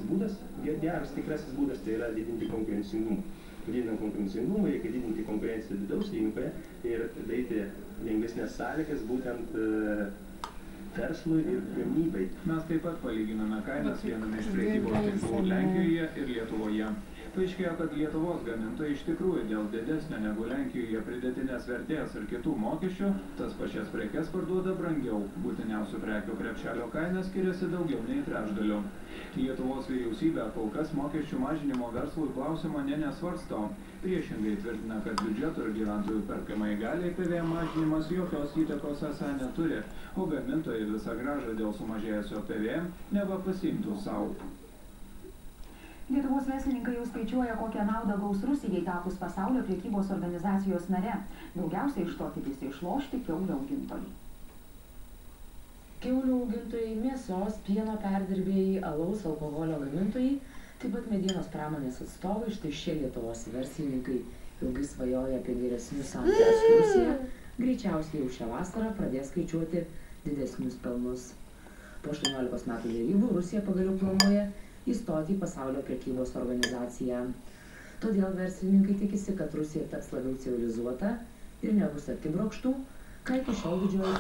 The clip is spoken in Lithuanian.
būdas, geras tikrasis būdas, tai yra didinti konkurencingumą. Didinant konkurencingumą, reikia didinti konkurenciją vidaus rinkoje ir daryti lengvesnės sąlygas būtent verslui ir gamybai. Mes taip pat palyginame kainas viename iš prekybos tinklų Lenkijoje ir Lietuvoje. Paaiškėjo, kad Lietuvos gamintojai iš tikrųjų dėl didesnio negu Lenkijoje pridėtinės vertės ir kitų mokesčių tas pačias prekes parduoda brangiau. Būtiniausių prekių krepšelio kaina skiriasi daugiau nei trečdaliu. Lietuvos vyriausybė kol kas mokesčių mažinimo verslui klausimo nesvarsto. Priešingai tvirtina, kad biudžeto ir gyventojų perkamai galiai PVM mažinimas jokios įtakos esą neturi, o gamintojai visą grąžą dėl sumažėjusio PVM neva pasiimtų savo. Lietuvos verslininkai jau skaičiuoja, kokią naudą gaus Rusijai tapus pasaulio prekybos organizacijos nare. Daugiausiai iš to tikisi išlošti kiaulių augintojai. Kiaulių augintojai, mėsos, pieno perdirbėjai, alaus, alkoholio gamintojai, taip pat medienos pramonės atstovai, štai šie Lietuvos verslininkai ilgai svajoja apie geresnius santykius su Rusija, greičiausiai jau šią vasarą pradės skaičiuoti didesnius pelnus. Po 18 metų derybų Rusija pagaliau planuoja įstoti į pasaulio prekybos organizaciją. Todėl verslininkai tikisi, kad Rusija taps labiau civilizuota ir nebus akibrokštų, ką iki šiol didžioji